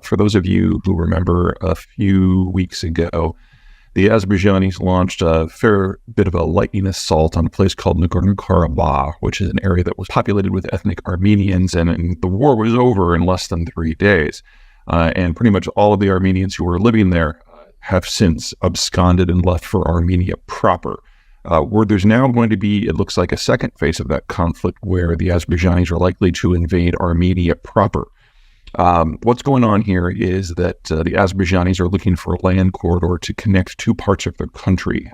For those of you who remember, a few weeks ago, the Azerbaijanis launched a fair bit of a lightning assault on a place called Nagorno-Karabakh, which is an area that was populated with ethnic Armenians, and the war was over in less than 3 days. And pretty much all of the Armenians who were living there have since absconded and left for Armenia proper. Where there's now going to be, it looks like, a second phase of that conflict where the Azerbaijanis are likely to invade Armenia proper. What's going on here is that the Azerbaijanis are looking for a land corridor to connect two parts of their country.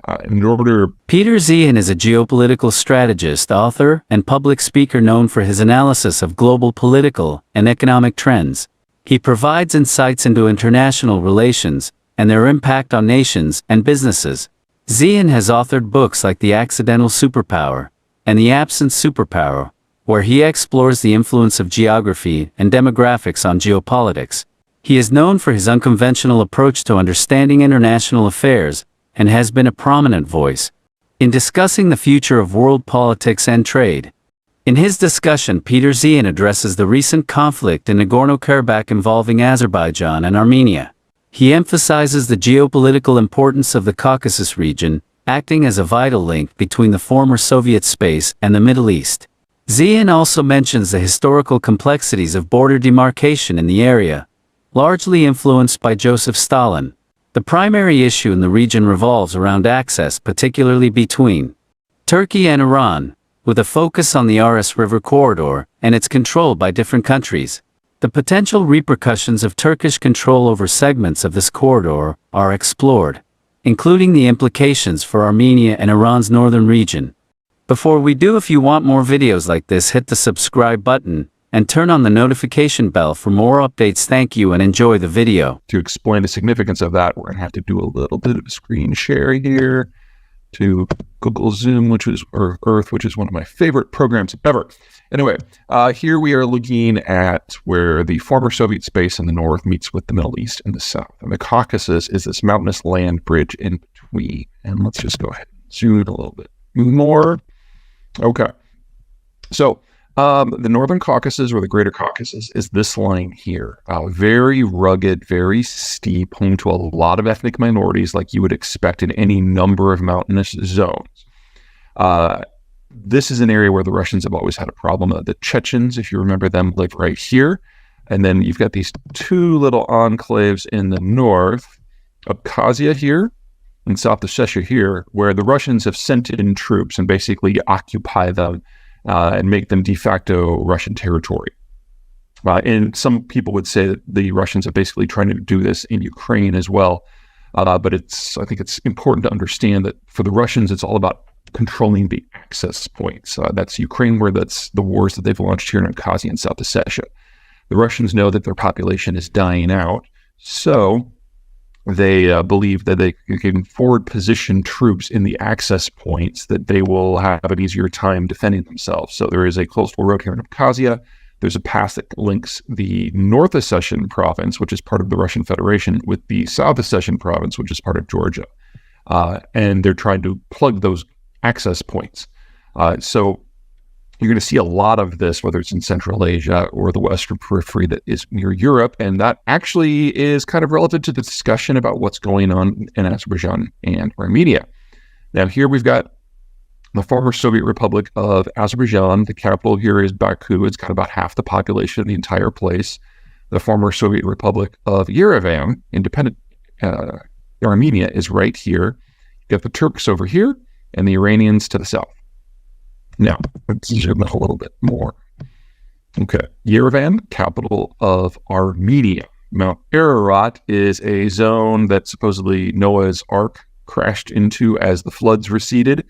Peter Zeihan is a geopolitical strategist, author, and public speaker known for his analysis of global political and economic trends. He provides insights into international relations and their impact on nations and businesses. Zeihan has authored books like The Accidental Superpower and The Absent Superpower, where he explores the influence of geography and demographics on geopolitics. He is known for his unconventional approach to understanding international affairs and has been a prominent voice in discussing the future of world politics and trade. In his discussion, Peter Zeihan addresses the recent conflict in Nagorno-Karabakh involving Azerbaijan and Armenia. He emphasizes the geopolitical importance of the Caucasus region, acting as a vital link between the former Soviet space and the Middle East. Zeihan also mentions the historical complexities of border demarcation in the area, largely influenced by Joseph Stalin. The primary issue in the region revolves around access, particularly between Turkey and Iran, with a focus on the Aras River corridor and its control by different countries. The potential repercussions of Turkish control over segments of this corridor are explored, including the implications for Armenia and Iran's northern region. Before we do, if you want more videos like this, hit the subscribe button and turn on the notification bell for more updates. Thank you and enjoy the video. To explain the significance of that, we're going to have to do a little bit of a screen share here to Google Zoom, or Earth, which is one of my favorite programs ever. Anyway, here we are looking at where the former Soviet space in the north meets with the Middle East in the south. And the Caucasus is this mountainous land bridge in between. And let's just go ahead and zoom in a little bit more. Okay. So the Northern Caucasus, or the Greater Caucasus, is this line here. Very rugged, very steep, home to a lot of ethnic minorities like you would expect in any number of mountainous zones. This is an area where the Russians have always had a problem. The Chechens, if you remember them, live right here. And then you've got these two little enclaves in the north, Abkhazia here and South Ossetia here, where the Russians have sent in troops and basically occupy them and make them de facto Russian territory. And some people would say that the Russians are basically trying to do this in Ukraine as well. But I think it's important to understand that for the Russians, it's all about controlling the access points. That's Ukraine, where that's the wars that they've launched here in Abkhazia and South Ossetia. The Russians know that their population is dying out, so they believe that they can forward position troops in the access points, that they will have an easier time defending themselves. So there is a coastal road here in Abkhazia. There's a pass that links the North Ossetian province, which is part of the Russian Federation, with the South Ossetian province, which is part of Georgia. And they're trying to plug those access points. So you're going to see a lot of this, whether it's in Central Asia or the Western periphery that is near Europe. And that actually is kind of relevant to the discussion about what's going on in Azerbaijan and Armenia. Now, here we've got the former Soviet Republic of Azerbaijan. The capital here is Baku. It's got about half the population of the entire place. The former Soviet Republic of Yerevan, independent Armenia, is right here. You got the Turks over here and the Iranians to the south. Now, let's zoom in a little bit more. Okay, Yerevan, capital of Armenia. Mount Ararat is a zone that supposedly Noah's Ark crashed into as the floods receded.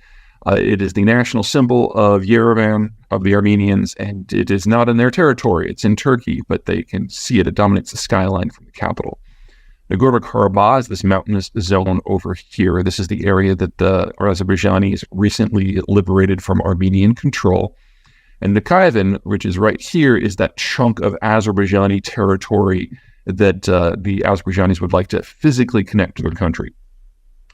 It is the national symbol of Yerevan, of the Armenians, and it is not in their territory. It's in Turkey, but they can see it. It dominates the skyline from the capital. Nagorno-Karabakh is this mountainous zone over here. This is the area that the Azerbaijanis recently liberated from Armenian control. And Nakhchivan, which is right here, is that chunk of Azerbaijani territory that the Azerbaijanis would like to physically connect to their country.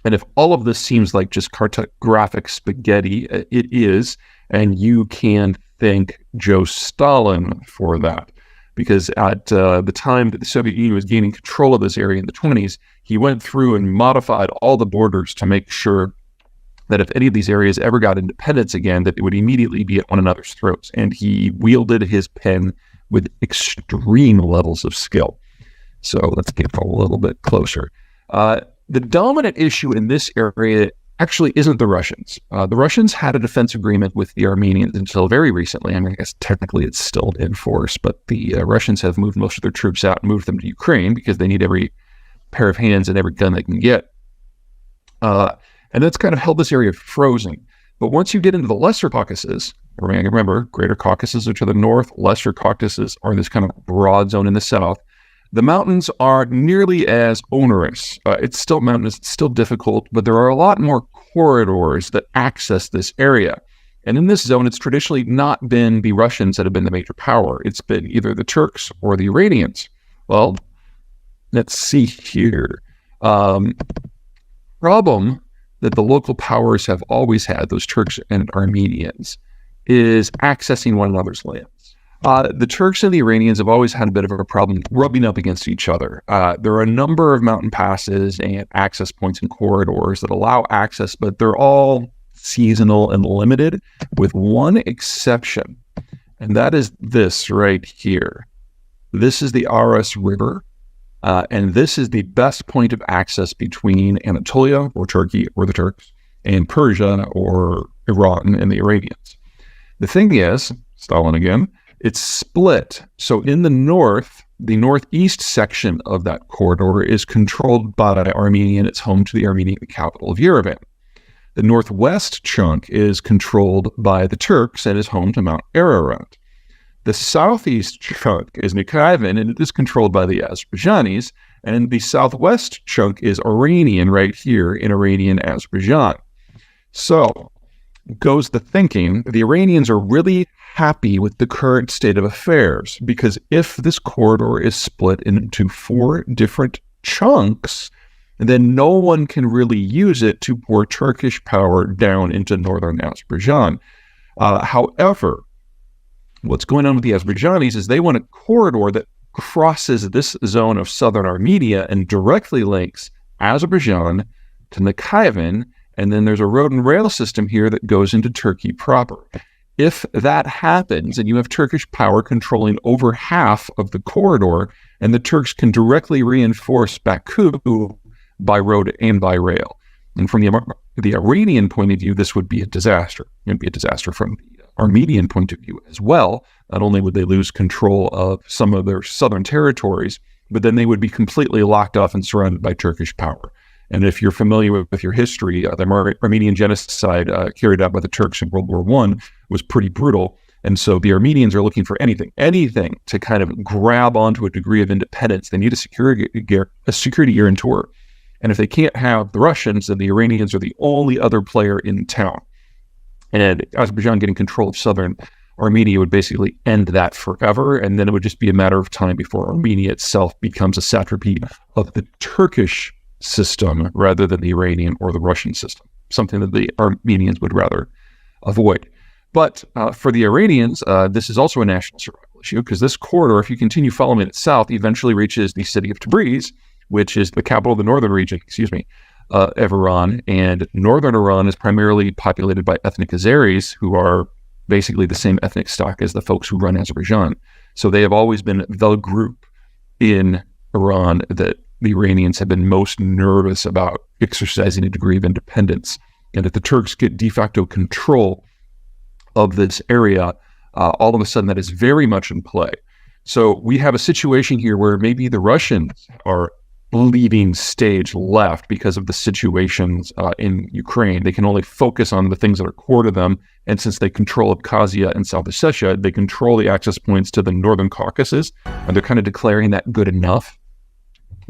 And if all of this seems like just cartographic spaghetti, it is, and you can thank Joe Stalin for that. because at the time that the Soviet Union was gaining control of this area in the 20s, he went through and modified all the borders to make sure that if any of these areas ever got independence again, that it would immediately be at one another's throats. And he wielded his pen with extreme levels of skill. So let's get a little bit closer. The dominant issue in this area actually isn't the Russians. The Russians had a defense agreement with the Armenians until very recently. I mean, I guess technically it's still in force, but the Russians have moved most of their troops out and moved them to Ukraine because they need every pair of hands and every gun they can get. And that's kind of held this area frozen. But once you get into the Lesser Caucasus, remember, Greater Caucasus are to the north, Lesser Caucasus are this kind of broad zone in the south, the mountains are nearly as onerous. It's still mountainous, it's still difficult, but there are a lot more corridors that access this area. And in this zone, it's traditionally not been the Russians that have been the major power. It's been either the Turks or the Iranians. Well, let's see here. Problem that the local powers have always had, those Turks and Armenians, is accessing one another's lands. The Turks and the Iranians have always had a bit of a problem rubbing up against each other. There are a number of mountain passes and access points and corridors that allow access, but they're all seasonal and limited, with one exception, and that is this right here. This is the Aras River, and this is the best point of access between Anatolia, or Turkey, or the Turks, and Persia, or Iran, and the Iranians. The thing is, Stalin again, it's split. So in the north, the northeast section of that corridor is controlled by Armenia, and it's home to the Armenian capital of Yerevan. The northwest chunk is controlled by the Turks and is home to Mount Ararat. The southeast chunk is Nikhavan, and it is controlled by the Azerbaijanis, and the southwest chunk is Iranian right here in Iranian Azerbaijan. So goes the thinking, the Iranians are really happy with the current state of affairs, because if this corridor is split into 4 different chunks, then no one can really use it to pour Turkish power down into northern Azerbaijan. However, what's going on with the Azerbaijanis is they want a corridor that crosses this zone of southern Armenia and directly links Azerbaijan to Nikhavan, and then there's a road and rail system here that goes into Turkey proper. If that happens, and you have Turkish power controlling over half of the corridor, and the Turks can directly reinforce Baku by road and by rail. And from the Iranian point of view, this would be a disaster. It would be a disaster from the Armenian point of view as well. Not only would they lose control of some of their southern territories, but then they would be completely locked off and surrounded by Turkish power. And if you're familiar with your history, the Armenian genocide carried out by the Turks in World War I was pretty brutal. And so the Armenians are looking for anything to kind of grab onto a degree of independence. They need a security guarantor. And if they can't have the Russians, then the Iranians are the only other player in town. And Azerbaijan getting control of southern Armenia would basically end that forever. And then it would just be a matter of time before Armenia itself becomes a satrapy of the Turkish system rather than the Iranian or the Russian system, something that the Armenians would rather avoid. But for the Iranians, this is also a national survival issue, because this corridor, if you continue following it south, eventually reaches the city of Tabriz, which is the capital of the northern region, of Iran. And northern Iran is primarily populated by ethnic Azeris, who are basically the same ethnic stock as the folks who run Azerbaijan. So they have always been the group in Iran that the Iranians have been most nervous about exercising a degree of independence. And if the Turks get de facto control of this area, all of a sudden that is very much in play. So we have a situation here where maybe the Russians are leaving stage left because of the situations in Ukraine. They can only focus on the things that are core to them. And since they control Abkhazia and South Ossetia, they control the access points to the Northern Caucasus, and they're kind of declaring that good enough.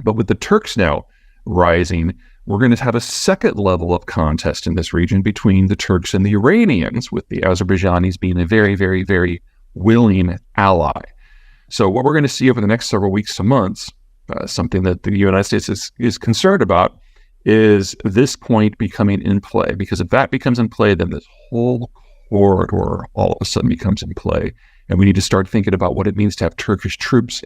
But with the Turks now rising, we're going to have a second level of contest in this region between the Turks and the Iranians, with the Azerbaijanis being a very, very, very willing ally. So what we're going to see over the next several weeks to months, something that the United States is concerned about, is this point becoming in play. Because if that becomes in play, then this whole corridor all of a sudden becomes in play. And we need to start thinking about what it means to have Turkish troops